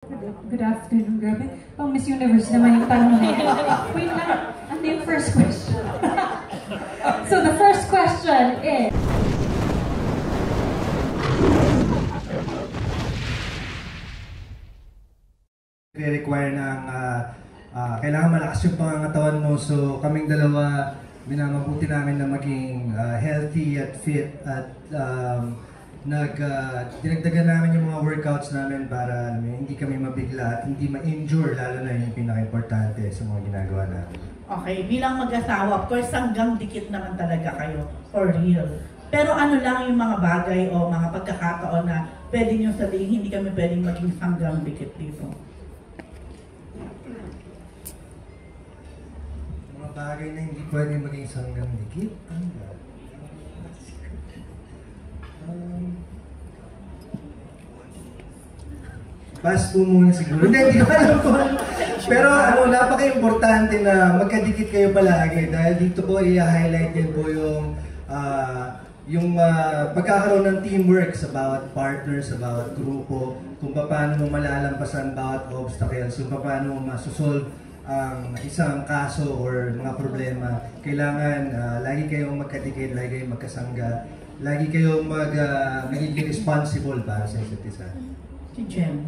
Good afternoon, grabe. Pang Miss Universe naman yung tanong na yan. Wait lang, ano yung first question? So the first question is... require ng kailangan malakas yung pangangatawan mo. So kaming dalawa, minamabuti namin na maging healthy at fit at dinagdagan namin yung mga workouts namin para hindi kami mabigla at hindi ma-injure, lalo na yung pinaka-importante sa mga ginagawa namin. Okay, bilang mag-asawa, of course, hanggang dikit naman talaga kayo, for real. Pero ano lang yung mga bagay o mga pagkakataon na pwede nyo sabihin, hindi kami pwedeng maging hanggang dikit dito? Mga bagay na hindi pwedeng maging hanggang dikit? Pass po muna siguro. Hindi ko alam po. Pero napaka-importante na magkadikit kayo palagi dahil dito po i-highlight din po yung pagkakaroon ng teamwork sa bawat partner, sa bawat grupo, kung paano mo malalampasan bawat obstacles, kung paano mo masosolve ang isang kaso or mga problema. Kailangan lagi kayong magkadikit, lagi kayong magkasangga, lagi kayong magiging responsible para sa isa't isa. Si Jem.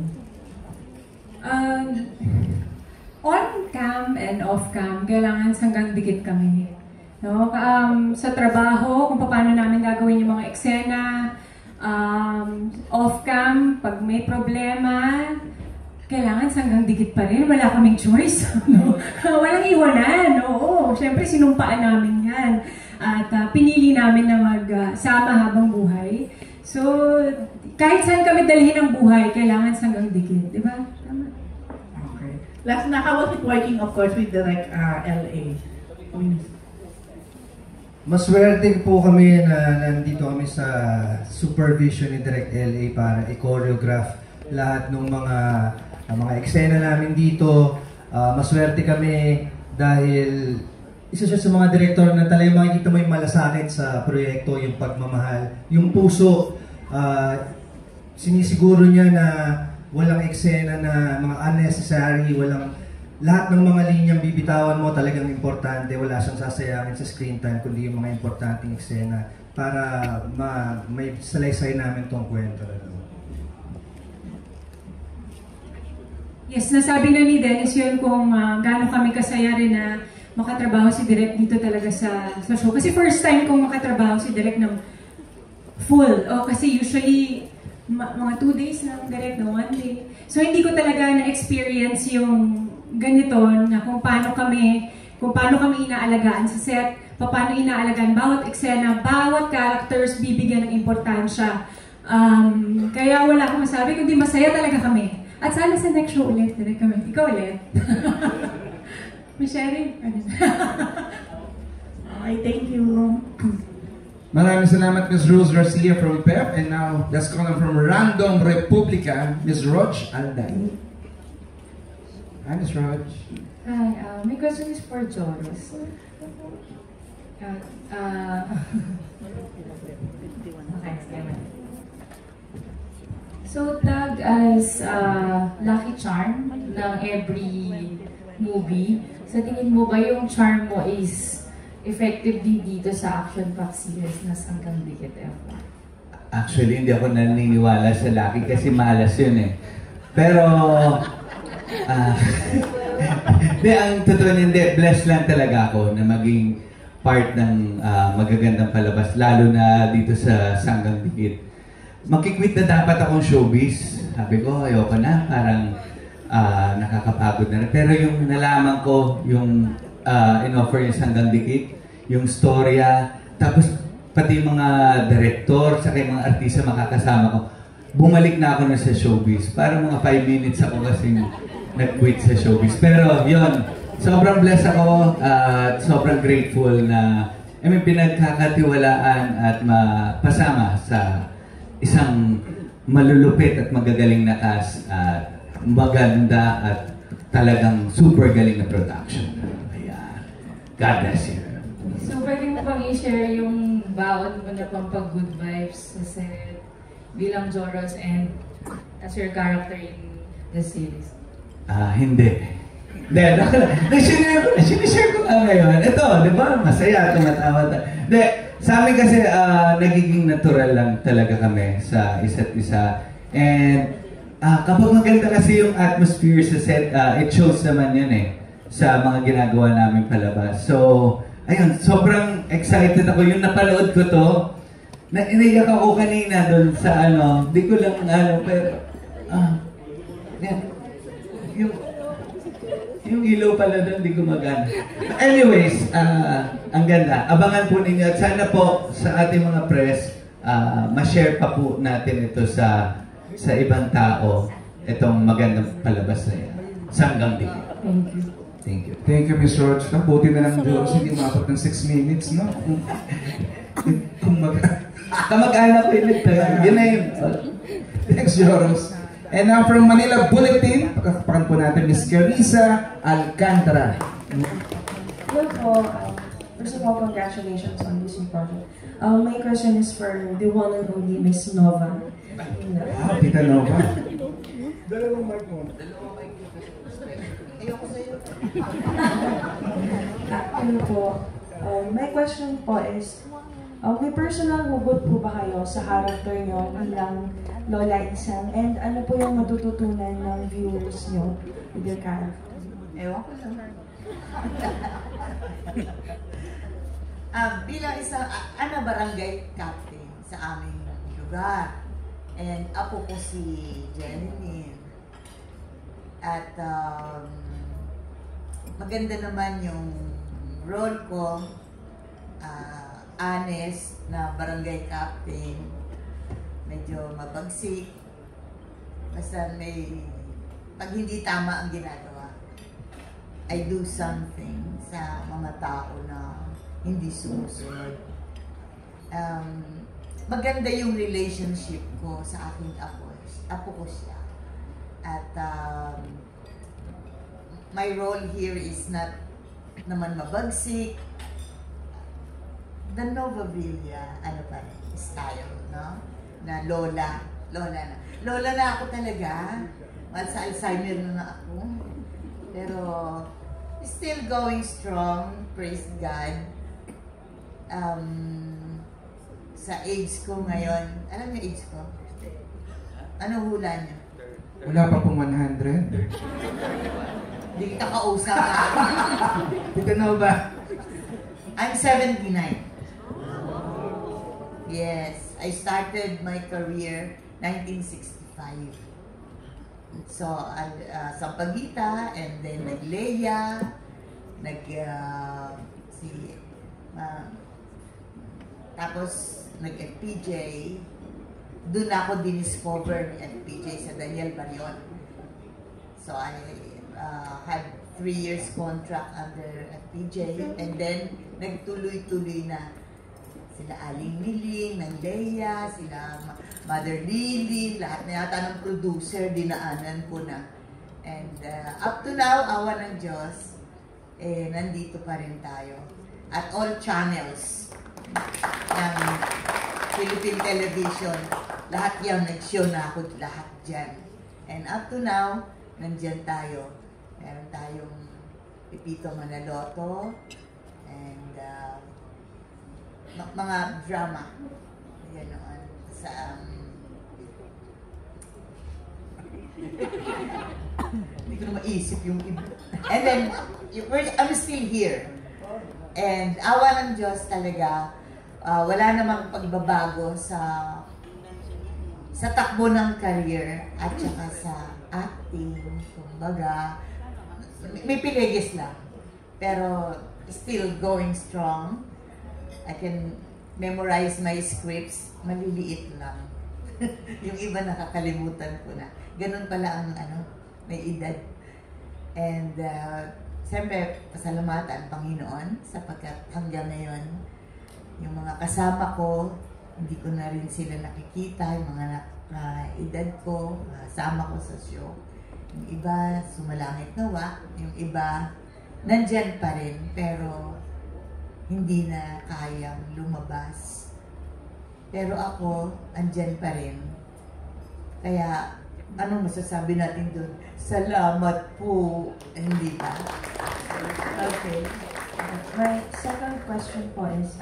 On-cam and off-cam, kailangan hanggang dikit kami. No? Sa trabaho, kung paano namin gagawin yung mga eksena, off-cam, pag may problema, kailangan hanggang dikit pa rin. Wala kaming choice. No? Walang iwanan. Oo, syempre sinumpaan namin yan. At pinili namin na magsama habang buhay. So, kahit saan kami dalhin ang buhay, kailangan hanggang dikit. Di ba? Tama. Okay. Last na, how was it working, of course, with Direct LA? Maswerte po kami na nandito kami sa supervision ni Direct LA para i-choreograph lahat ng mga eksena namin dito. Maswerte kami dahil isa siya sa mga direktor na talagang makikita mo yung malasakit sa proyekto, yung pagmamahal, yung puso. Sinisiguro niya na walang eksena na mga unnecessary, lahat ng mga linyang bibitawan mo talagang importante, wala siyang sasayangin sa screen time, kundi yung mga importanteng eksena para may salaysay namin tong kwento. Yes, nasabi na ni Dennis yun kung gaano kami kasaya rin na makatrabaho si Direk dito talaga sa show. Kasi first time kong makatrabaho si Direk ng full. Kasi usually, mga 2 days lang, Direk na 1 day. So hindi ko talaga na-experience yung ganito na kung paano kami inaalagaan sa set, paano inaalagaan bawat eksena, bawat characters bibigyan ng importansya. Kaya wala akong masabi, kundi masaya talaga kami. At sana sa next show ulit, Direk kami. Ikaw ulit. Michelle? Okay, thank you. Maraming salamat, Ms. Rose Garcia from PEP. And now, let's call her from Random Republica, Ms. Rog Alday. Hi, Ms. Rog. Hi, my question is for Joros. So, tag as lucky charm ng every movie. Sa tingin mo ba yung charm mo is effective din dito sa action-packed series na hanggang dikit F1? Actually, hindi ako naniniwala sa Lucky kasi malas yun eh. Pero, ang totoo hindi, blessed lang talaga ako na maging part ng magagandang palabas, lalo na dito sa Hanggang Dikit. Makikwit na dapat akong showbiz. Sabi ko, ayoko na, parang nakakapagod na rin. Pero yung nalaman ko, yung in-offer yung Hanggang Dikit, yung storya, tapos pati yung mga director, saka yung mga artista makakasama ko, bumalik na ako na sa showbiz. Parang mga 5 minutes ako kasing nag-quit sa showbiz. Pero yun, sobrang blessed ako at sobrang grateful na pinagkakatiwalaan at mapasama sa isang malulupit at magagaling na cast at maganda at talagang super galing na production. Ayan. God bless you. So, pwede mo bang i-share yung baon mo na pampag-good vibes sa set bilang Joros and as your character in the series? Hindi. Nag-share ko nga ngayon. Ito, di ba? Masaya, tumatawa. Hindi, sa amin kasi nagiging natural lang talaga kami sa isa't isa. And kapag maganda kasi yung atmosphere sa set, it shows naman yun sa mga ginagawa namin palabas. So, ayun, sobrang excited ako. Yung napanood ko to, iniyak ako kanina doon sa di ko lang pero, yung ilaw pala doon, di ko magana. Anyways, ang ganda. Abangan po ninyo at sana po sa ating mga press, ma-share pa po natin ito sa ibang tao, itong magandang palabas na yan. Sanggang Dikit. Thank you. Thank you. Thank you, Miss Roach. Buti na lang, Diyos, hindi umabot ng 6 minutes, no? Kung Kamag-anak ko yun. Yun na yun. Thanks, Joros. And now from Manila Bulletin, pagkakapakan po natin Miss Carissa Alcantara. Hello po. First of all, congratulations on this new project. My question is for the one and only Miss Nova. Tita Nova. Dalawang mic mo. Ano po, my question po is, may personal hugot po ba kayo sa character nyo bilang Lola Isang? And ano po yung matututunan ng viewers nyo with your character? Ewan ko lang. Bilang isang barangay captain sa aming lugar. And apo ko si Jenny. At maganda naman yung role ko, honest na barangay captain, medyo mabagsik, basta pag hindi tama ang ginagawa, I do something sa mga tao na hindi sumusunod. Maganda yung relationship ko sa aking apo ko siya. At my role here is not naman mabagsik. The Nova Villa, style, no? Na lola na. Lola na ako talaga. Sa Alzheimer na ako. Pero, still going strong, praise God. Sa age ko ngayon, alam niyo age ko? Ano hula niyo? Wala pa pong 100. Hindi kita kausap. Tita Nova. I'm 79. Yes, I started my career 1965. So, Sampaguita, and then nag-Leia, tapos nag-FPJ. Doon ako diniscover ni FPJ sa Daniel Barion. So, I had 3 years contract under FPJ, and then nagtuloy-tuloy na sila Aling Miling, ng Leia, sila Mother Lily, lahat na yata ng producer, dinaanan ko na. And up to now, awa ng Diyos, nandito pa rin tayo. At all channels ng Philippine Television, lahat yan, nag-show na ako lahat dyan. And up to now, nandyan tayo. Meron tayong Pipito Manaloto, and mga drama. Yan noon. Hindi ko na maisip yung iba. And then, I'm still here. And awa ng Diyos talaga, wala namang pagbabago sa takbo ng career at saka sa acting, kumbaga. May piligis lang. Pero still going strong. I can memorize my scripts, maliliit lang. Yung iba nakakalimutan ko na. Ganun pala ang may edad. And siyempre, pasalamatan Panginoon sapagkat hanggang ngayon, yung mga kasama ko, hindi ko na rin sila nakikita, yung mga edad ko, kasama ko sa show. Yung iba, sumalangit nawa. Yung iba, nandyan pa rin, pero hindi na kayang lumabas. Pero ako, andyan pa rin. Kaya, anong masasabi natin doon? Salamat po. Hindi ba? Okay. My second question po is,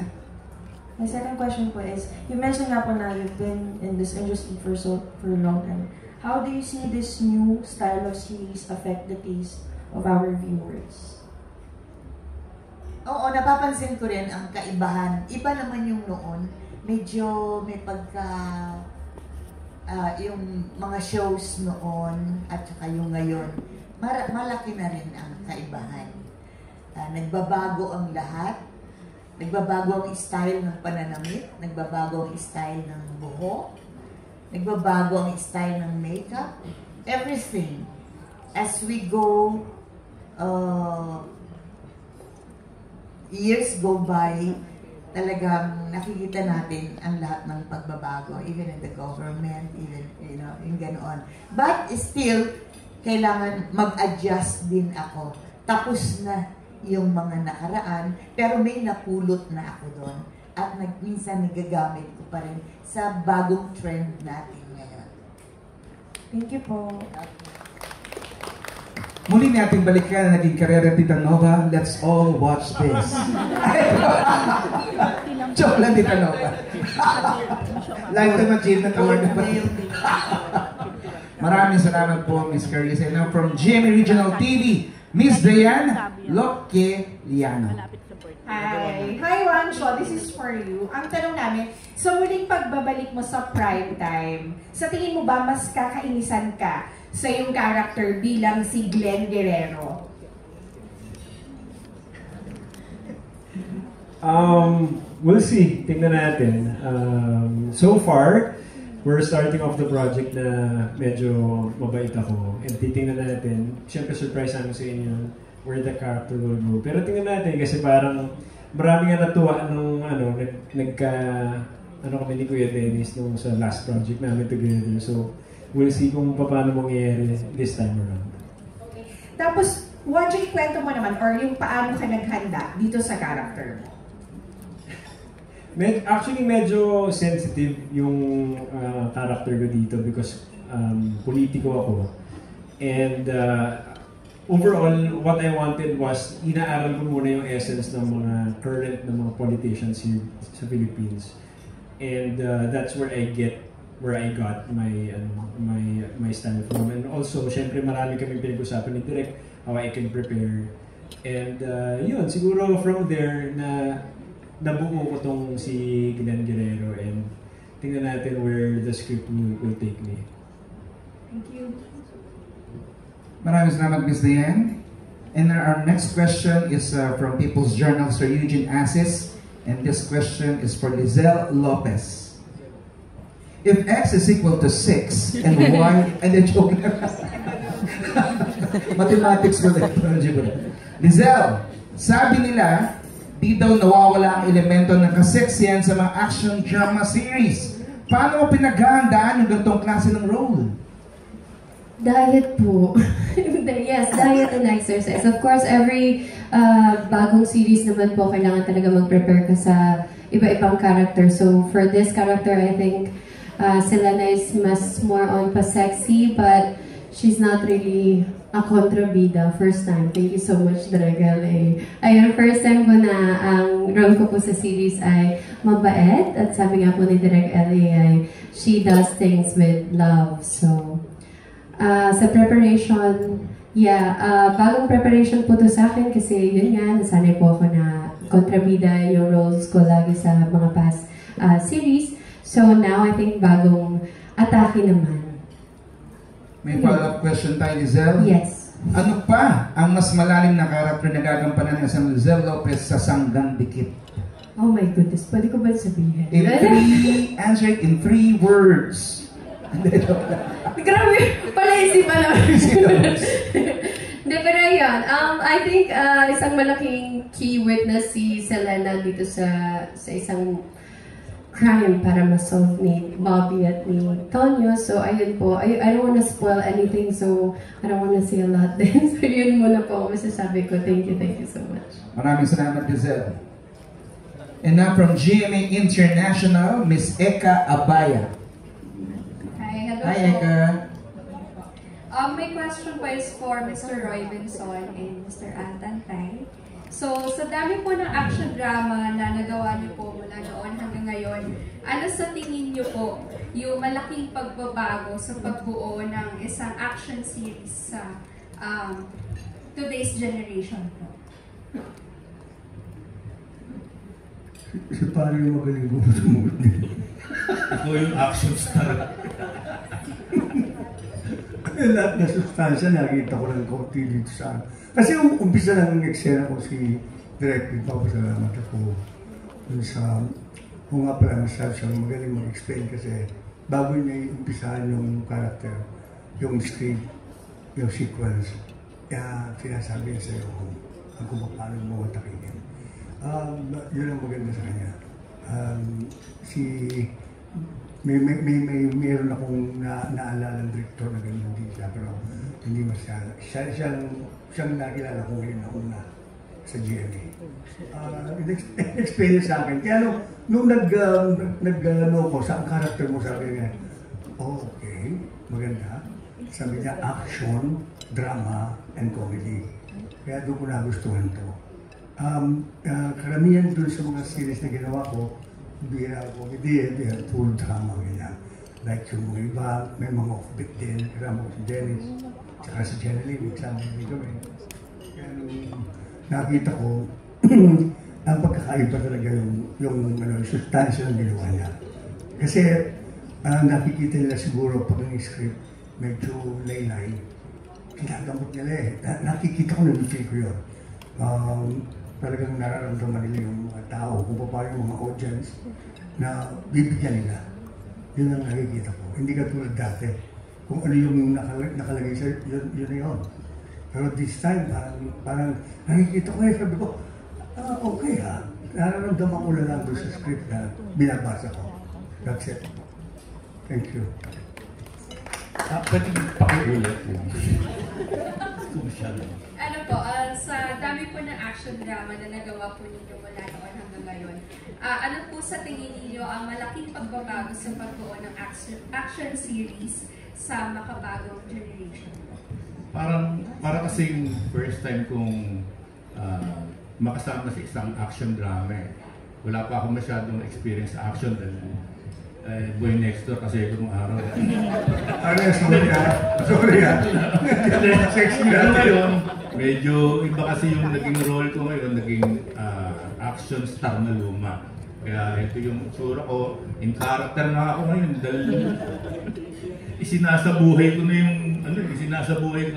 you mentioned na po na you've been in this industry for a long time. How do you see this new style of series affect the taste of our viewers? Oo, napapansin ko rin ang kaibahan. Iba naman yung noon. Medyo may pagka... yung mga shows noon at saka yung ngayon, malaki na rin ang kaibahan. Nagbabago ang lahat. Nagbabago ang style ng pananamit. Nagbabago ang style ng buhok. Nagbabago ang style ng makeup. Everything. As we go, years go by, talagang nakikita natin ang lahat ng pagbabago, even in the government, even, yung ganoon. But still, kailangan mag-adjust din ako. Tapos na yung mga nakaraan, pero may napulot na ako doon. At minsan nagagamit ko pa rin sa bagong trend natin ngayon. Thank you po. Muli nating balikan ang naging karera Tita Nova. Let's all watch this. Joke lang, Tita Nova. Lifetime achievement award na ba? Maraming salamat po, Miss Carissa. And now from GMA Regional TV, Miss Diane Loqueliano. Hi! Hi, Wansho! This is for you. Ang tanong namin, sa muling pagbabalik mo sa prime time, sa tingin mo ba mas kakainisan ka sa iyong character bilang si Glenn Guerrero? We'll see. Tingnan natin. So far, we're starting off the project na medyo mabait ako. And titingnan natin. Siyempre, surprise namin sa inyo where the character will go. Pero tingnan natin kasi parang marami nga natuwa nung kami ni Kuya Dennis nung sa last project namin together. So, we'll see kung paano mangyayari this time around. Okay. Tapos, Wanjo, ikwento mo naman or yung paano ka naghanda dito sa character mo? Actually, medyo sensitive yung character ko dito because politiko ako. And overall, what I wanted was, inaaral ko muna yung essence ng mga current na mga politicians here sa Philippines. And that's where I got my style from. And also, syempre marami kaming pinag-usapan ni Direk, how I can prepare. And yun, siguro from there na nabuo ko tong si Glenn Guerrero and tingnan natin where the script will take me. Thank you. Maraming salamat, Ms. Diane. And our next question is from People's Journal, Sir Eugene Asis. And this question is for Lizelle Lopez. If X is equal to 6 and Y, and then joke mathematics mo Lizelle, sabi nila, di daw nawawala ang elemento ng kaseksiyan sa mga action drama series. Paano mo pinaghahandaan yung ganitong klase ng role? Diet po. Yes, diet and exercise. Of course, every bagong series naman po, kailangan talaga mag-prepare ka sa iba-ibang character. So, for this character, I think Selena is more on pa-sexy, but she's not really a kontrabida. First time. Thank you so much, Direk LA. Ayun, first time ko na ang role ko po sa series ay mabait. At sabi nga po ni Direk LA ay she does things with love. So, sa preparation, bagong preparation po to sa akin kasi yun nga, nasanay po ako na kontrabida yung roles ko lagi sa mga past series. So now, I think bagong atake naman. May follow-up question tayo, Lizelle? Yes. Ano pa ang mas malalim na karakter na gagampanan ng isang Lizelle Lopez sa Sanggang Dikit? Oh my goodness, pwede ko ba sabihin? Answer it in 3 words. Grabe, pala-isipan naman. Hindi, pero yun. I think isang malaking key witness si Selena dito sa isang crime para ma-solve ni Bobby at ni Tonyo. So, ayun po. I don't wanna spoil anything, so I don't wanna say a lot din. So, yun muna po ang masasabi ko. Thank you so much. Maraming salamat, Lizelle. And now from GMA International, Miss Eka Abaya. Hi, hello Hi, po. Eka. My question po is for Mr. Roy Benson and Mr. Anton Tay. So, sa dami po ng action drama na nagawa niyo po mula noon hanggang ngayon, ano sa tingin niyo po yung malaking pagbabago sa pagbuo ng isang action series sa today's generation po? Si paano yung magaling bumutumot din? Ikaw yung action star. Lahat na sustansya, nakita ko lang konti dito sa... Kasi umpisa lang ng eksena ko si Direk, nagpapasalamat ako dun sa... Kung nga pala masabi siya, magaling mag-explain kasi bago niya umpisahan yung character, yung script, yung sequence, kaya sinasabi niya sa'yo kung paano mo takihin. Yun ang maganda sa kanya. Mayroon akong naalala ng director na ganyan din siya, pero hindi masyado. Siyang nakilala ko ngayon na una sa GMA. Experience sa akin. Kaya nung ko sa character mo, sabi niya, oh, okay, maganda. Sabi niya, action, drama, and comedy. Kaya doon ko nagustuhan to. Karamihan doon sa mga series na ginawa ko, bira comedy, full drama ganyan. Like yung mga iba, may mga off-beat din, karama ko si Dennis, tsaka si Jenny Lee, example dito kami. Kaya nung nakita ko, ang pagkakaiba talaga yung sustansya ng ginawa niya. Kasi nakikita nila siguro pag ang script medyo laylay, kinagamot nila eh. Nakikita ko, nag-feel ko yun. Talagang nararamdaman nila yung mga tao, kung paano yung mga audience na bibigyan nila. Yun ang nakikita ko. Hindi ka tulad dati. Kung ano yung nakalagay sa yun na yun. Pero this time, parang nakikita ko sabi ko, okay ha. Nararamdaman ko na lang doon sa script na binabasa ko. That's it. Thank you. Pwede pakiulit mo. Ano po, sa dami po ng action drama na nagawa po ninyo mula noon hanggang ngayon, ano po sa tingin ninyo ang malaking pagbabago sa pagbuo ng action series sa makabagong generation? Para kasing first time kong makasama sa isang action drama eh. Wala pa akong masyadong experience sa action dahil Boy Next Door kasi itong araw. Sorry ha. Ngayon, medyo iba kasi yung naging role ko ngayon, naging action star na luma. Kaya ito yung tsura ko, in character na ako ngayon dahil isinasabuhay ko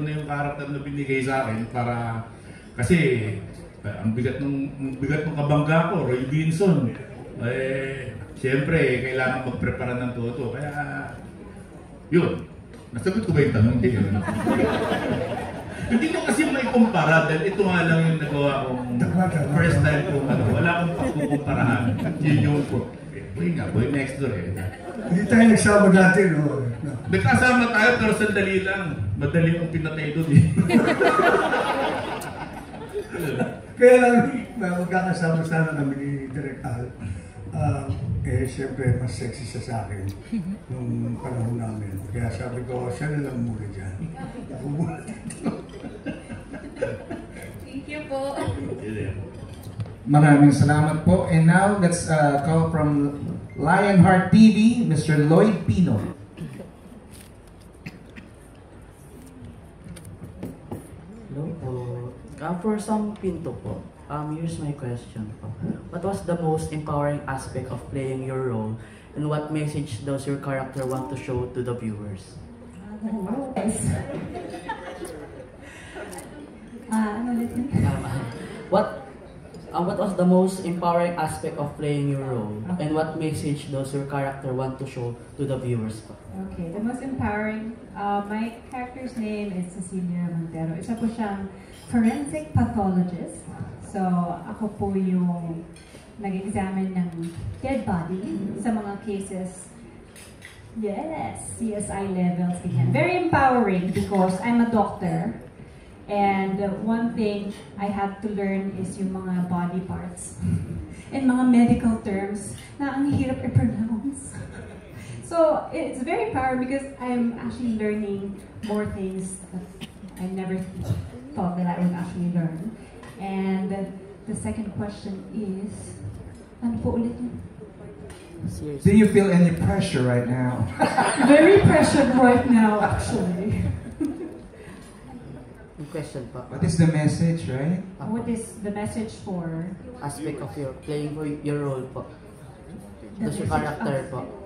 na yung character na binigay sa akin para kasi ang bigat ng kabangga ko, Roy Benson. Siyempre, kailangan magprepara ng toto. Kaya, yun. Nasagot ko ba yung tanong? Hindi ko kasi may kumpara dahil ito nga lang yung nagawa kong first time kong wala akong pakukumparahan. Yun yung Boy Next Door eh. Hindi tayo nagsama natin, no? Nagkasama tayo pero sandali lang. Madali akong pinatay doon eh. Kaya lang, magkakasama sana kami ni Direk Al. Siyempre, mas sexy siya sa akin nung panahon namin. Kaya sabi ko, siya na lang muna dyan. Ako muna dito. Thank you po. Maraming salamat po. And now, let's call from Lionheart TV, Mr. Lloyd Pino. Hello po. For some Pinto po. Here's my question po. What was the most empowering aspect of playing your role and what message does your character want to show to the viewers? What was the most empowering aspect of playing your role and what message does your character want to show to the viewers po? Okay, the most empowering, my character's name is Cecilia Montero. Isa po siyang forensic pathologist. So, ako po yung nag-examine ng dead body sa mga cases. Yes, CSI levels. Very empowering because I'm a doctor. And one thing I had to learn is yung mga body parts. And mga medical terms na ang hirap i-pronounce. So, So it's very empowering because I'm actually learning more things that I never thought that I would actually learn. And the second question is, ano po ulit yun? Do you feel any pressure right now? Very pressured right now, actually. Question po. What is the message, right? What is the message for? Aspect of your playing for your role po. Does your character po.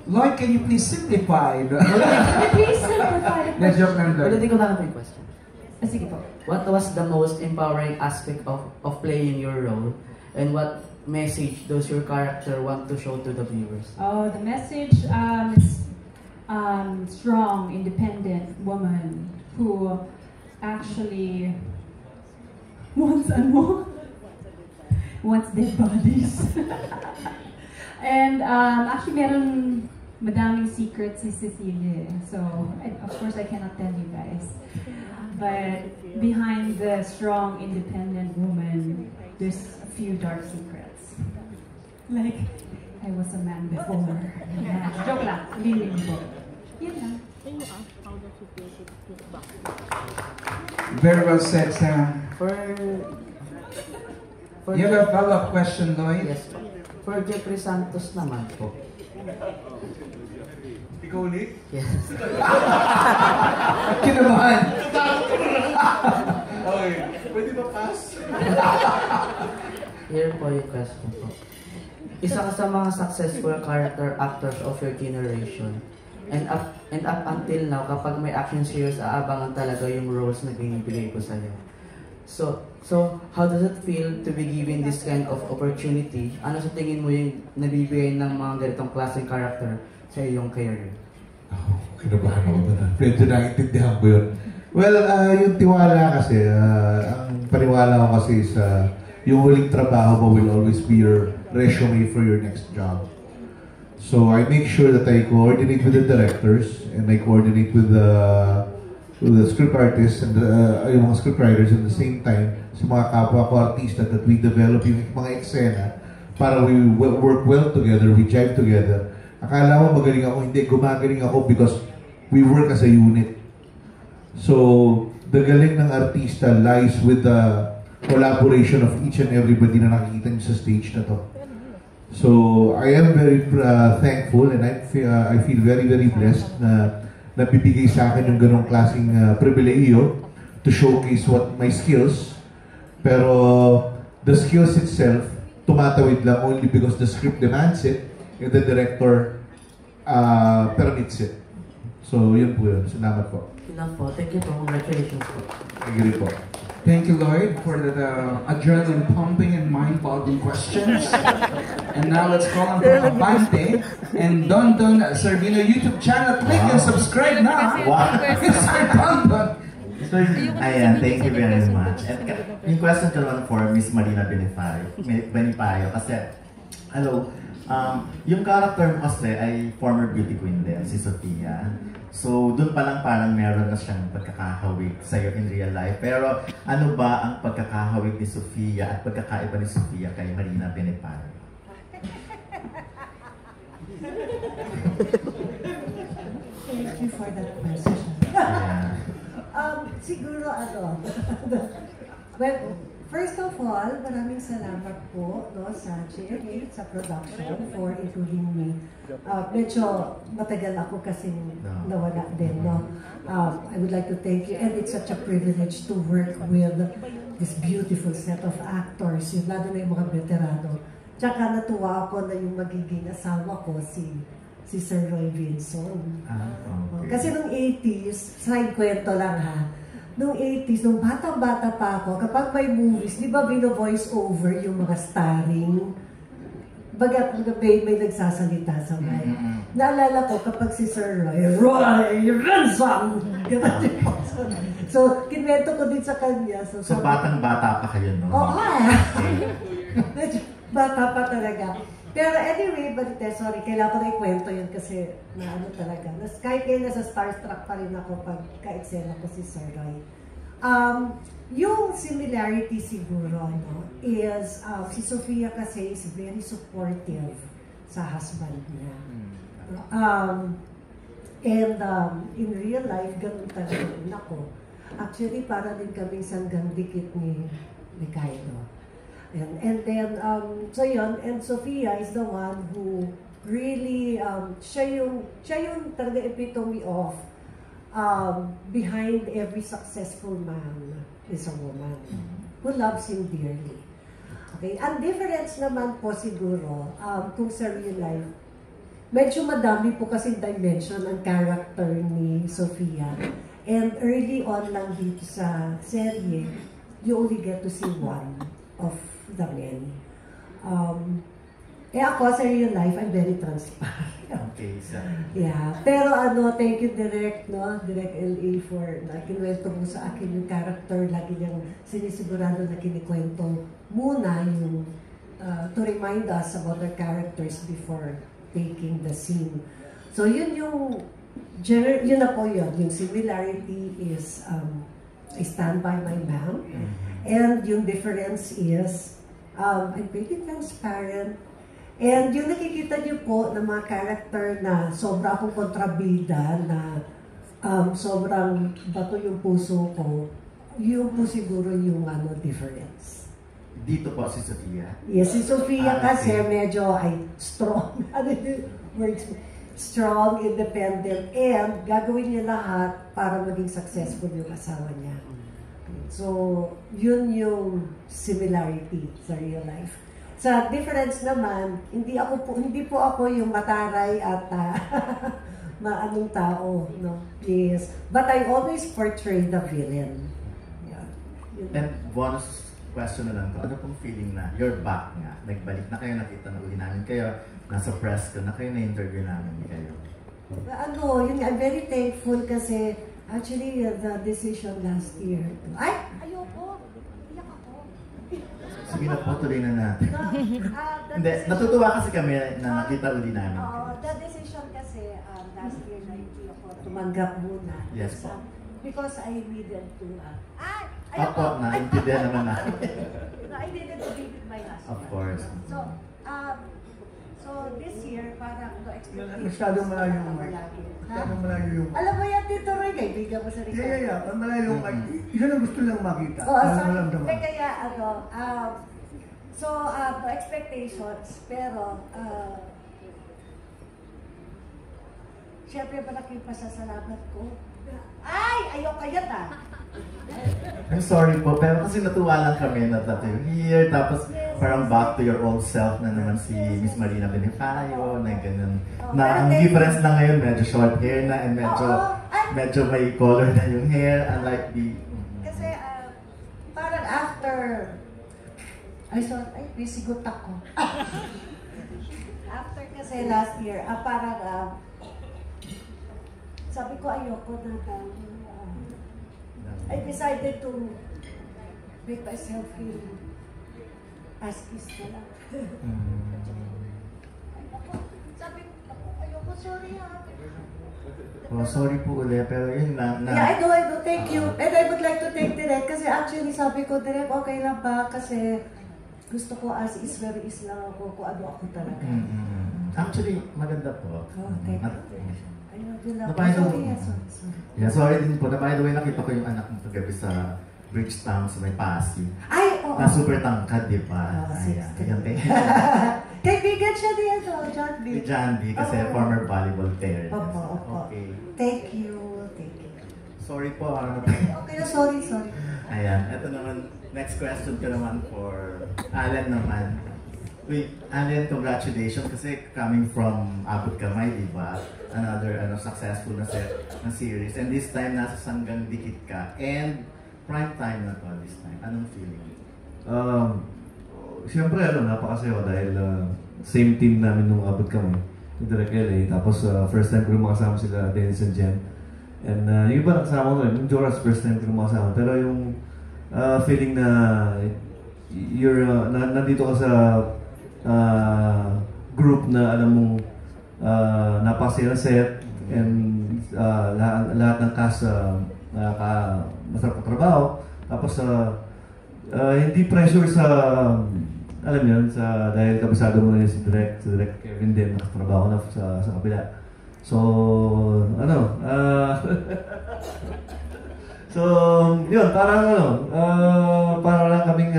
Lloyd, can you please simplify? Please simplify the question. Joke lang, Lloyd. Ulitin ko lang po yung question. Sige po. What was the most empowering aspect of playing your role? And what message does your character want to show to the viewers? Oh, the message is strong, independent woman who actually wants dead bodies. And actually meron madaming secrets si Cecilia. So, of course I cannot tell you guys. But behind the strong, independent woman, there's a few dark secrets. Like, I was a man before. Joke lang. Hindi po. Yun lang. Very well said, Sam. For You have a follow-up question, Lloyd? Yes po. For Jeffrey Santos naman po. Ikaw ulit? Yes. Kinabahan. Okay, pwede ba pass? Here po yung question po. Isa ka sa mga successful character actors of your generation. And up until now, kapag may action series, aabangan talaga yung roles na binibigay ko sa'yo. So how does it feel to be given this kind of opportunity? Ano sa tingin mo yung nabibigay ng mga ganitong klaseng character sa iyong career? Kinabahan ako ba na? Medyo naiintindihan ko yun. Well, yung tiwala kasi, ang paniwala ko kasi sa yung huling trabaho mo will always be your resume for your next job. So I make sure that I coordinate with the directors and I coordinate with the script artists and yung mga script writers at the same time sa mga kapwa ko artista that we develop yung mga eksena para we work well together, we jive together. Akala mo magaling ako, hindi, gumagaling ako because we work as a unit. So, the galing ng artista lies with the collaboration of each and everybody na nakikita niyo sa stage na to. So, I am very thankful and I feel very, very blessed na nabibigay sa akin yung ganong klaseng pribilehiyo to showcase what my skills. Pero, the skills itself, tumatawid lang only because the script demands it and the director permits it. So, yun po yun. Salamat po. Enough po. Thank you po. Congratulations po. Agree po. Thank you, Lloyd, for the adrenaline-pumping and mind-boggling questions. And now let's call on from Abante and Don Servino YouTube channel. Click and subscribe now. Wow. Mr. Don. Ayan, thank you very much. At yung question ko naman for Miss Marina Benipayo kasi, hello, yung character mo kasi ay former beauty queen din, si Sofia. So, dun pa lang parang meron na siyang pagkakahawig sa'yo in real life. Pero, ano ba ang pagkakahawig ni Sofia at pagkakaiba ni Sofia kay Marina Benipayo? Thank you for that question. Yeah. Siguro well, first of all, maraming salamat po sa GMA, sa production for including me. Medyo matagal ako kasi nawala din. I would like to thank you and it's such a privilege to work with this beautiful set of actors, yung lalo na yung mga veterano. Tsaka natuwa ako na yung magiging asawa ko, si Sir Roy Vinson. Okay. Kasi nung 80s, side kwento lang ha, nung 80s, nung bata-bata pa ako, kapag may movies, di ba bino-voice over yung mga starring? Baga, may nagsasalita sa mic. Naalala ko kapag si Sir Roy Vinson! So, kinwento ko din sa kanya. So batang-bata pa kayo, no? Oo, bata pa talaga. Pero anyway, sorry, kailangan ko na ikwento yun kasi na ano talaga. Kahit ngayon nasa starstruck pa rin ako pag ka-eksena ko si Sir Roy. Yung similarity siguro, no, is si Sofia kasi is very supportive sa husband niya. In real life, ganun talaga din ako. Actually, para din kaming sanggang dikit ni Kaido. And then, so yun, and Sofia is the one who really, siya yung talaga epitome of behind every successful man is a woman who loves him dearly. Okay? Ang difference naman po siguro, kung sa real life, medyo madami po kasing dimension ang character ni Sofia. And early on lang dito sa serye, you only get to see one of the many. Ako sa real life, I'm very transparent. Okay, so. Yeah. Pero thank you Direk, no? Direk LA for nakikwento mo sa akin yung character. Lagi niyang sinisigurado na kinikwento muna yung to remind us about the characters before taking the scene. So yun yun na po yun. Yung similarity is I stand by my mom. And yung difference is I'm pretty transparent. And yung nakikita niyo po ng mga character na sobra akong kontrabida, na sobrang bato yung puso ko, yun po siguro yung difference. Dito po si Sofia? Yes, si Sofia kasi okay. medyo strong. Strong, independent, and gagawin niya lahat para maging successful yung asawa niya. So, yun yung similarity sa real life. Sa difference naman, hindi po ako yung mataray at maanong tao, no? Yes. But I always portray the villain. Yeah. And bonus question na lang to, ano pong feeling na you're back nga? Nagbalik na kayo, nakita na uli namin kayo, nasa press ko na kayo, na-interview namin kayo. I'm very thankful kasi actually the decision last year. Ay! Ayoko! Iyak ako! Sige na po, tuloy na natin. Hindi, natutuwa kasi kami na nakita uli namin. The decision kasi last year na hindi ako tumanggap muna. Yes po. Because I needed to... Opo, naintindihan naman natin. I needed to be with my husband. Of course. So this year, parang the expectation... Masyadong malayo yung mic. Masyadong malayo yung mic. Alam mo yan, Tito Roy, kaibigan mo sa Ricardo. Yeah. Malayo yung mic. Yun ang gusto lang makita. Kaya no expectations, pero siyempre malaking pasasalamat ko. Ay! Ayoko yan I'm sorry po, pero kasi natuwa lang kami na tayo here, tapos parang back to your old self na naman si Miss Marina Benifacio, na ganun. Na ang difference na ngayon, medyo short hair na, and medyo may color na yung hair, unlike the... Kasi parang after, bisigot ako. After kasi last year, parang sabi ko ayoko na I decided to make myself feel as is na lang. Sabi ko, ayoko, sorry ha. Oh, sorry po ulit, pero yun lang na... Yeah, I do, thank you. And I would like to thank Direk kasi actually sabi ko, Direk, okay lang ba? Kasi gusto ko as is, where is lang ako, kung ano ako talaga. Actually, maganda po. Oh, thank you. Sorry din po. By the way, nakita ko yung anak mo kagabi sa Bridgetown sa may Pasig. Ay, oo. Na super tangkad, di ba? Kaibigan siya dito, John B. John B. Kasi former volleyball player. Opo. Okay. Thank you. Sorry po. Okay, sorry. Ayan. Ito naman, next question ko naman for Allen naman. Wait, Allen, congratulations kasi coming from Abot Kamay, di ba? Another successful na series. And this time, nasa Sanggang Dikit ka. And prime time na to this time. Anong feeling? Siyempre, napakasayo dahil same team namin nung Abot Kamay. Yung Direk LA. Tapos first time ko rin makasama sila, Dennis and Jen. And yung iba nakasama ko rin. Yung Joras, first time ko rin makasama. Pero yung feeling na nandito ka sa group na alam mong napakasaya na set and lahat ng cast masarap ang trabaho. Tapos hindi pressure sa, alam yun, dahil kabisado mo na si Direk Kevin din, nakatrabaho na sa kabila. So, so, yun, parang lang kaming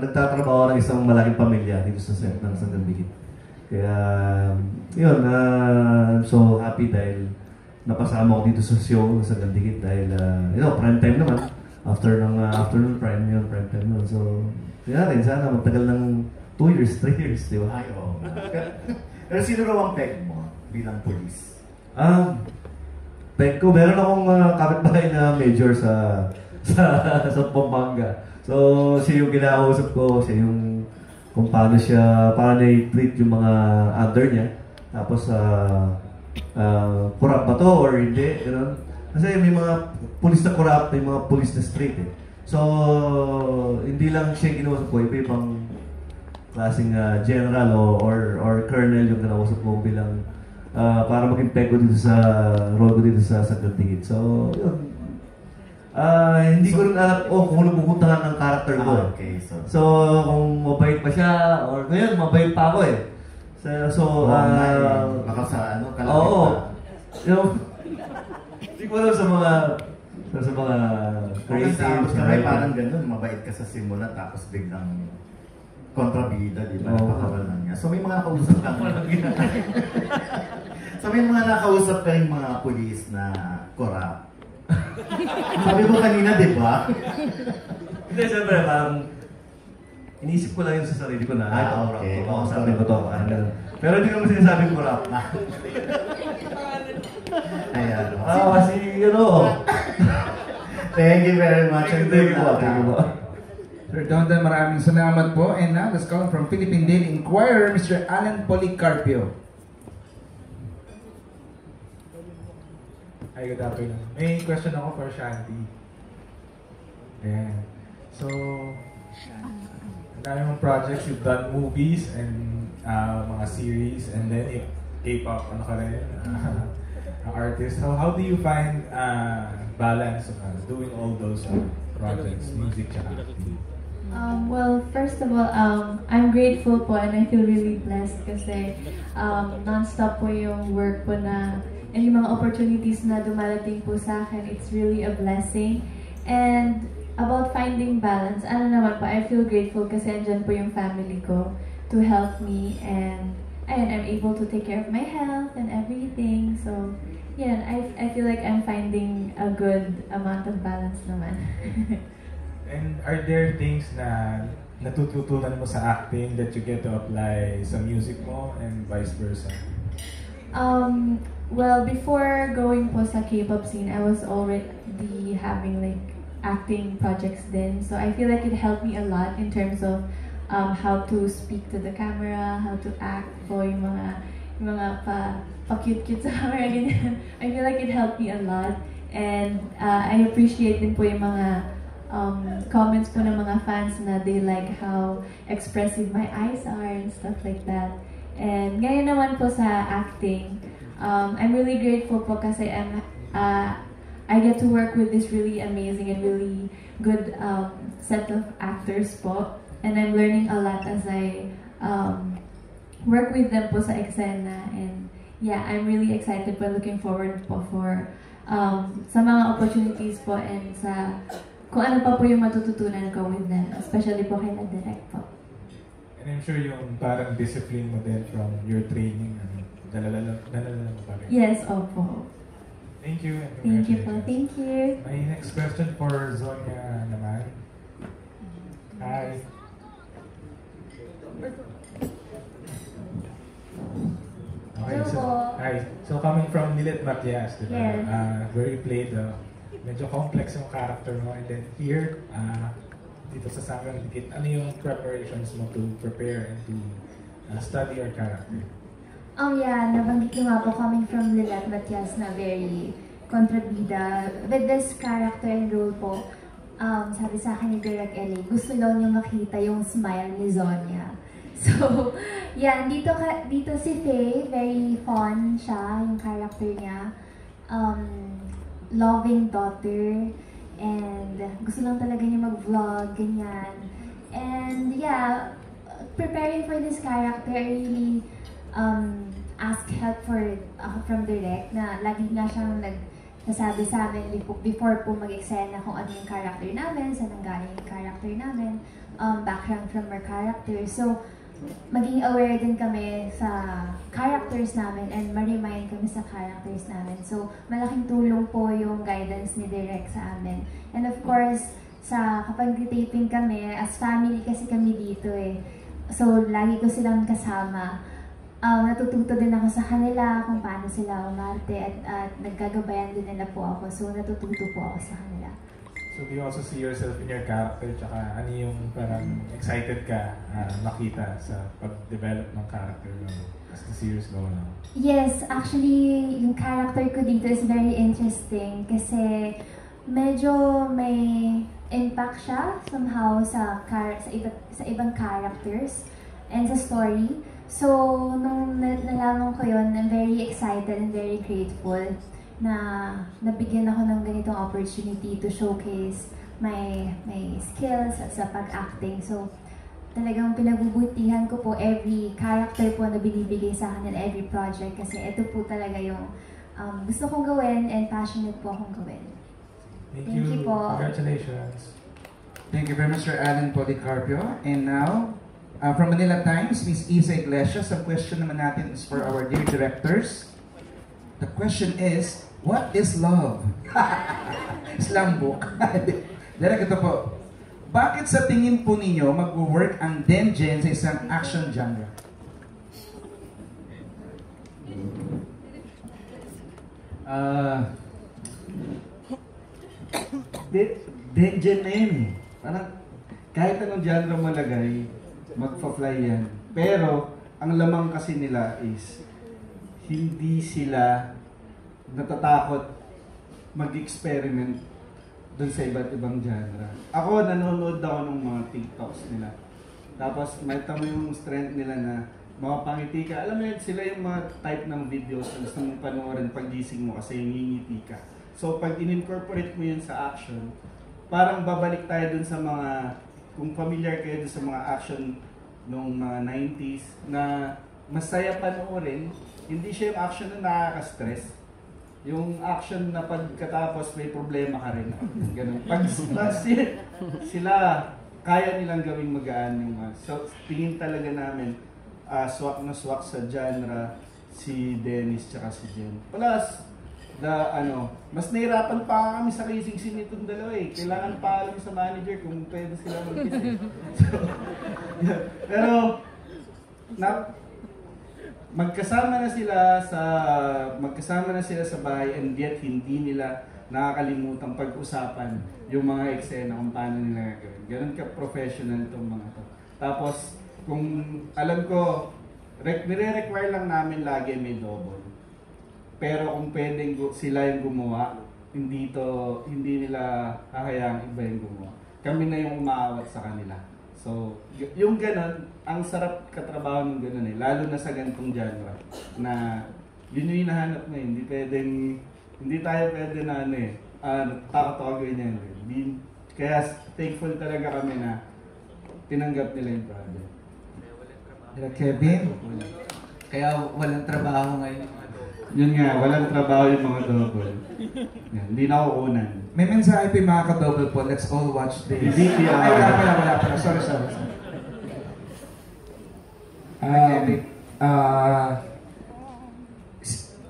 nagtatrabaho ng isang malaking pamilya dito sa set ng Sanggang Dikit. Kaya, yun, so happy dahil napasama ko dito sa show ng Sanggang Dikit dahil, prime time naman. After ng prime time yun. So, kaya natin, sana magtagal ng 2 years, 3 years, di ba? Ay, oo. Pero sino raw ang peg mo bilang police? Peg ko, meron akong kapitbahay na major sa Pampanga. So, siya yung kinakausap ko, siya yung kung paano i-treat yung mga under niya. Tapos, corrupt ba to or hindi? Ganun. Kasi may mga pulis na corrupt, may mga pulis na straight eh. So, hindi lang siya yung kinausap ko, iba-ibang klaseng general or colonel yung kinausap ko bilang para maging peg ko dito sa role ko dito sa Sanggang Dikit. So, yun. Hindi ko rin alam kung ano pupuntahan ng character ko. Okay, so, kung mabait pa siya, or ngayon, mabait pa ako eh. Baka sa kalapit pa. Hindi ko alam sa mga creative. Parang ganun, mabait ka sa simula tapos biglang kontrabida, di ba? Napakawalan niya. So may mga nakausap ka yung mga pulis na corrupt. Sabi mo kanina, di ba? Hindi, siyempre, inisip ko lang yung sa sarili ko na, okay. Sabi ko to, pero hindi naman sinasabing corrupt. Ayan. Kasi, Thank you very much. Thank you po. Sir Dondan, maraming salamat po. And now, let's call from Philippine Daily Inquirer, Mr. Alan Policarpio. Hi, good afternoon. May question ako for Shanti. Ayan. So, ang dami mong projects, you've done movies and mga series, and then K-pop, artist. So, how do you find balance doing all those projects, music, and acting? Well, first of all, I'm grateful po and I feel really blessed kasi non-stop po yung work po na and yung mga opportunities na dumarating po sa akin. It's really a blessing. And about finding balance, naman po, I feel grateful kasi andyan po yung family ko to help me and I'm able to take care of my health and everything. So, yeah, I feel like I'm finding a good amount of balance naman. And are there things na natututunan mo sa acting that you get to apply sa music mo and vice versa? Well, before going po sa K-pop scene, I was already having like acting projects then. So I feel like it helped me a lot in terms of how to speak to the camera, how to act po yung mga pa-cute-cute sa camera, ganyan. I feel like it helped me a lot. And I appreciate din po yung mga comments po ng mga fans na they like how expressive my eyes are and stuff like that. And ngayon naman po sa acting, I'm really grateful po kasi I get to work with this really amazing and really good set of actors po. And I'm learning a lot as I work with them po sa eksena. And yeah, I'm really excited po, looking forward po for sa mga opportunities po and sa kung ano pa po yung matututunan ko with them, especially po kay Direk po. And I'm sure yung parang discipline mo din from your training, dalala mo pa rin. Yes, opo. Thank you. Thank you po. Thank you. My next question for Zonia naman. Hi. Okay, so coming from Nilet Matias, diba? Yes. Where you played medyo complex yung character mo, and then here, dito sa Sanggang Dikit, ano yung preparations mo to prepare and to study your character? Yeah, nabanggit ko nga po, coming from Nilet Matias na very kontrabida. With this character and role po, sabi sa akin ni Direk LA, gusto daw niya makita yung smile ni Zonia. So, yeah, dito si Faye, very fun siya, yung character niya. loving daughter. And gusto lang talaga niya mag-vlog, ganyan. And yeah, preparing for this character, I really ask help from Direk na lagi nga siyang nagsasabi sa amin before po mag-eksena kung ano yung character namin, saan nanggaling yung character namin, background from our character. So, maging aware din kami sa characters namin and ma-remind kami sa characters namin. So, malaking tulong po yung guidance ni Direk sa amin. And of course, kapag taping kami, as family kasi kami dito eh. So, lagi ko silang kasama. Natututo din ako sa kanila kung paano sila umarte at naggagabayan din nila po ako. So, natututo po ako sa kanila. So, do you also see yourself in your character? Tsaka ano yung parang excited ka makita sa pag-develop ng character mo as the series go on? Yes, actually, yung character ko dito is very interesting kasi medyo may impact siya somehow sa ibang characters and sa story. So, nung nalaman ko yun, I'm very excited and very grateful na nabigyan ako ng ganitong opportunity to showcase my skills sa pag-acting. So, talagang pinagbubutihan ko po every character po na binibigay sa akin in every project kasi ito po talaga yung gusto kong gawin and passionate po akong gawin. Thank you po. Congratulations. Thank you very much, Sir Alan Policarpio. And now, from Manila Times, Ms. Isa Iglesias, ang question naman natin is for our dear directors. The question is, what is love? Islam book. Direk, ito po. Bakit sa tingin po ninyo mag-work ang Denjen sa isang action genre? Denjen na yun eh. Parang kahit anong genre malagay, magpa-fly yan. Pero, ang lamang kasi nila is hindi sila natatakot mag-experiment dun sa iba't ibang genre. Ako, nanonood ako ng mga TikToks nila. Tapos, may tamo yung strength nila na makapangiti ka. Alam mo yun, sila yung mga type ng videos na gusto mong panoorin pag gising mo kasi ngingiti ka. So, pag in-incorporate mo yun sa action, parang babalik tayo dun sa mga, kung familiar kayo dun sa mga action noong mga 90s, na masaya panoorin. Hindi siya yung action na nakaka-stress. Yung action na pagkatapos may problema ka rin. Ganun. Pag sila, kaya nilang gawing magaan yung so, tingin talaga namin, swak na swak sa genre si Dennis tsaka si Jen. Plus, mas nahirapan pa kami sa kissing scene itong dalawa eh. Kailangan pa alam sa manager kung pwede sila mag-kiss eh. So, yeah. Pero, magkasama na sila sa bahay and yet hindi nila nakakalimutan pag-usapan yung mga eksena kung paano nila gagawin. Ganun ka-professional itong mga to. Tapos, kung alam ko, nire-require lang namin lagi may double. Pero kung pwedeng sila yung gumawa, hindi nila hahayang iba yung gumawa. Kami na yung umaawat sa kanila. So, yung ganun, ang sarap katrabaho ng ganun eh. Lalo na sa ganitong genre. Na yun yung hinahanap na hindi tayo pwede na takot ako ganyan. Kaya thankful talaga kami na tinanggap nila yung project. Kevin? Kaya walang trabaho ngayon. Yun nga, walang trabaho yung mga double. Hindi na ako unan. May mensahe pa yung mga ka-double po. Let's all watch this. Hindi Ay, wala pala. Sorry.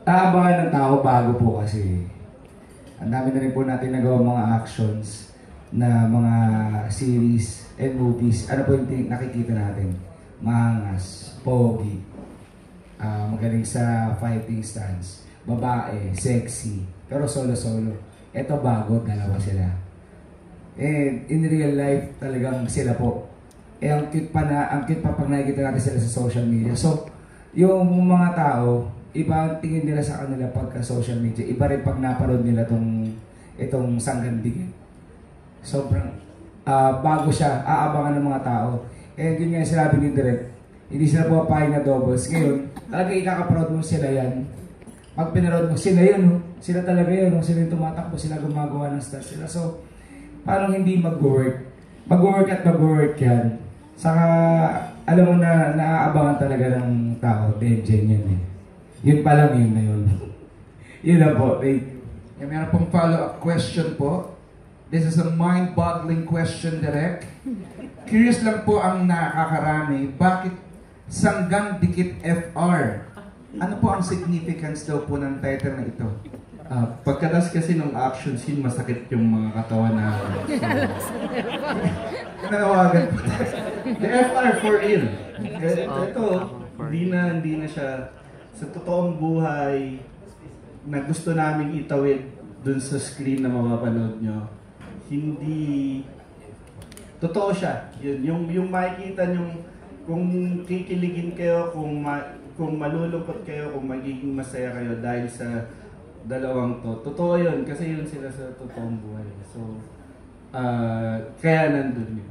Aabangan ng tao bago po kasi ang dami na rin po natin nagawa mga actions na mga series and movies. Ano po yung nakikita natin? Maangas, pogi, magaling sa fighting stance, babae, sexy, pero solo-solo. Ito bago, dalawa sila. And in real life, talagang sila po. Ang cute pa pag nakikita natin sila sa social media. So, yung mga tao, iba ang tingin nila sa kanila pagka social media. Iba rin pag napanood nila itong Sanggandigit. Sobrang bago siya, aabangan ng mga tao. And yun nga yung sinabi ni Direk, hindi sila pumapayag na doubles. Ngayon, talaga ikaka-proud mo sila yan. pag pinanood mo, sila yun, no? Sila talaga yun, no? Sila yung tumatakbo, sila gumagawa ng stars sila. So, parang hindi mag-work. Mag-work at mag-work yan. Saka, alam mo na, naaabangan talaga ng tao, Denjen yan eh. Yun pa lang yun na yun. Yun na po, wait. Meron pong follow-up question po. This is a mind-boggling question, Direk. Curious lang po ang nakakarami, bakit Sanggang Dikit FR? Ano po ang significance daw po ng title na ito? Pagkatas kasi ng action scene, masakit yung mga katawan na... Nanawagan po. The FR for ill. Ito, hindi na siya sa totoong buhay na gusto naming itawid dun sa screen na mapapanood nyo. Hindi... Totoo siya. Yung makikita nyo, kung kikiligin kayo, kung malulungkot kayo, kung magiging masaya kayo dahil sa dalawang to. Totoo yun, kasi yun sila sa totoong buhay. So, kaya nandun yun.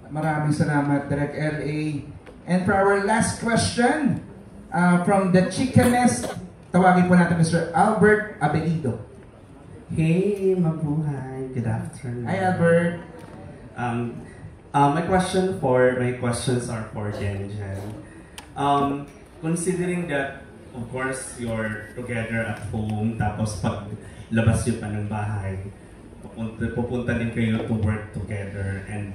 Maraming salamat, Direk LA. And for our last question, from the Chickenest, tawagin po natin Mr. Albert Abelido. Hey, mabuhay. Good afternoon. Hi, Albert. My questions are for Denjen. Considering that, of course, you're together at home, tapos pag labas yun pa ng bahay, pupunta din kayo to work together and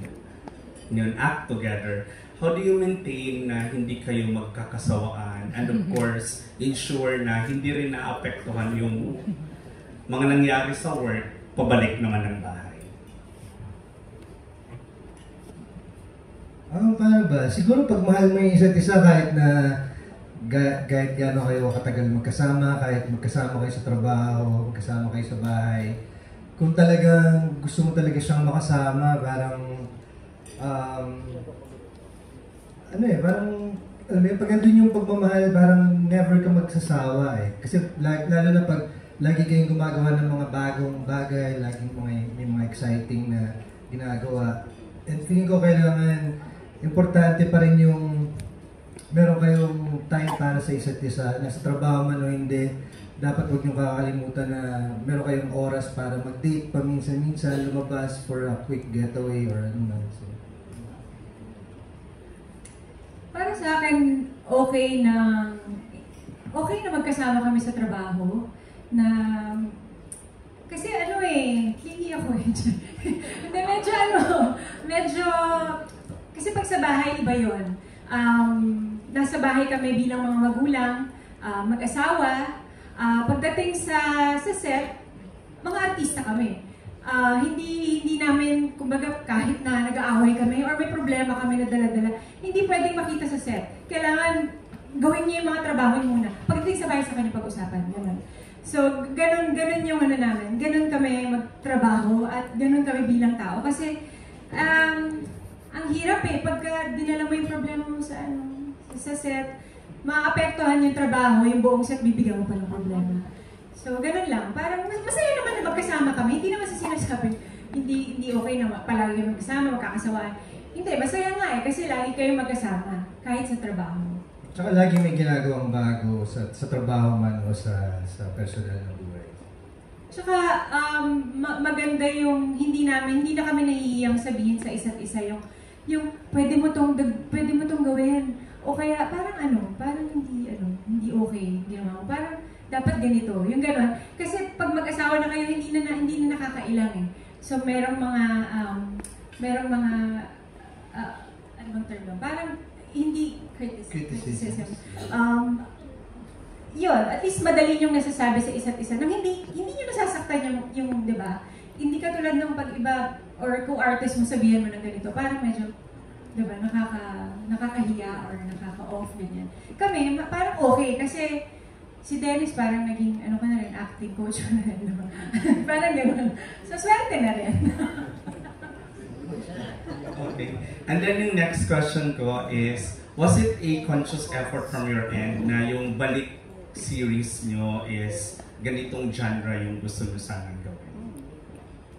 yun, act together. How do you maintain na hindi kayo magkakasawaan and of course, ensure na hindi rin naapektuhan yung mga nangyari sa work, pabalik naman ng bahay? Paano ba? Siguro pag mahal mo yung isa't isa kahit na kahit gaano kayo katagal magkasama, kahit magkasama kayo sa trabaho, magkasama kayo sa bahay, kung talagang gusto mo talaga siyang makasama, parang parang pag andun yung pagmamahal, parang never ka magsasawa eh. Kasi lalo na pag lagi kayong gumagawa ng mga bagong bagay, laging may mga exciting na ginagawa. And feeling ko kailangan importante pa rin yung meron kayong time para sa isa't isa. Nasa trabaho man o hindi, dapat huwag niyong kakalimutan na meron kayong oras para mag-date paminsan-minsan, lumabas for a quick getaway or ano man. So, para sa akin, okay na magkasama kami sa trabaho. Na kasi clingy ako eh. Hindi, medyo kasi pag sa bahay, iba yun. Nasa bahay kami bilang mga magulang, mag-asawa. Pagdating sa set, mga artista kami. Hindi namin, kumbaga, kahit na nag-aaway kami or may problema kami na dala-dala, hindi pwedeng makita sa set. Kailangan gawin niyo yung mga trabaho muna. Pagdating sa bahay, sa kanya pag-usapan. Ganun. So, ganun yung namin. Ganun kami magtrabaho at ganun kami bilang tao. Kasi, ang hirap eh, pagka dinala mo yung problema mo sa set, maapektuhan yung trabaho, yung buong set, bibigyan mo pa ng problema. So, ganun lang. Parang masaya naman na magkasama kami. Hindi naman sa sinasabi, hindi okay na palagi kami magkasama, magkakasawaan. Hindi, masaya nga eh, kasi lagi kayong magkasama, kahit sa trabaho. Tsaka lagi may ginagawang bago sa trabaho man o sa personal na buhay. Tsaka maganda yung hindi na kami nahihiyang sabihin sa isa't isa yung pwede mo tong gawin. O kaya parang hindi okay, hindi naman. Parang dapat ganito, yung gano'n. Kasi pag mag-asawa na kayo, hindi na nakakailang eh. So merong mga ano bang term doon? Parang hindi criticism. Yun, at least madali yung nasasabi sa isa't isa nang hindi nyo nasasaktan yung di ba? Hindi ka tulad ng pag-iba or kung artist mo sabihan mo ng ganito, parang medyo, di ba, nakakahiya or nakaka-off ganyan. Kami, parang okay kasi si Dennis parang naging, acting coach na rin, diba? Parang gano'n. So, swerte na rin. Okay. And then yung next question ko is, was it a conscious effort from your end na yung balik series nyo is ganitong genre yung gusto nyo sanang gawin?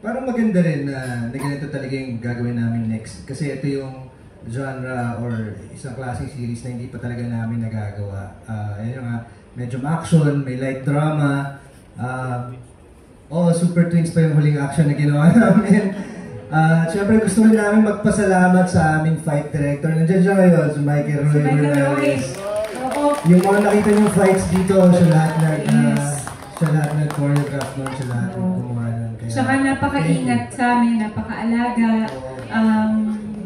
Parang maganda rin na ganito talaga yung gagawin namin next. Kasi ito yung genre or isang klaseng series na hindi pa talaga namin nagagawa. Ayun nga, medyo action, may light drama. Super Twins pa yung huling action na ginawa namin. Siyempre gusto rin namin magpasalamat sa aming fight director. Nandiyan siya ngayon, si Michael Roy Morales. Yung mga nakita niyong fights dito, siya lahat nag-choreograph nun, siya lahat gumawa nun. Saka napaka-ingat sa amin, napaka-alaga.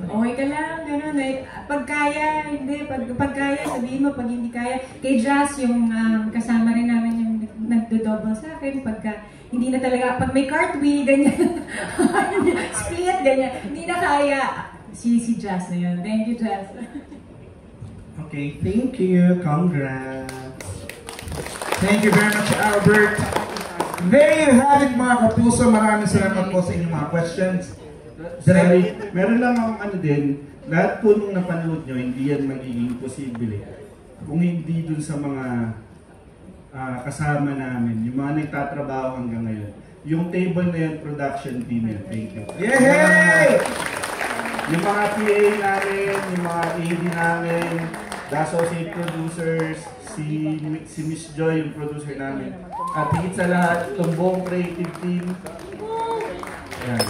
Okay ka lang, gano'n. Pag kaya, hindi. Pag kaya, sabihin mo. Pag hindi kaya. Kay Jazz, yung kasama rin namin yung nagdo-double sa akin. Pagka hindi na talaga, pag may cartwheel, ganyan. Split, ganyan. Hindi na kaya. Si Jazz na yun. Thank you, Jazz. Okay, thank you. Congrats. Thank you very much, Albert. There you have it, mga kapuso. Maraming salamat po sa inyong mga questions. Sorry, meron lang akong din, lahat po nung napanood nyo, hindi yan magiging posible kung hindi dun sa mga kasama namin, yung mga nagtatrabaho hanggang ngayon. Yung table na yan, production team yan. Thank you. Yay! Yung mga PA namin, yung mga AD namin, the associate producers, si Miss Joy, yung producer namin. At higit sa lahat, itong buong creative team. Yan.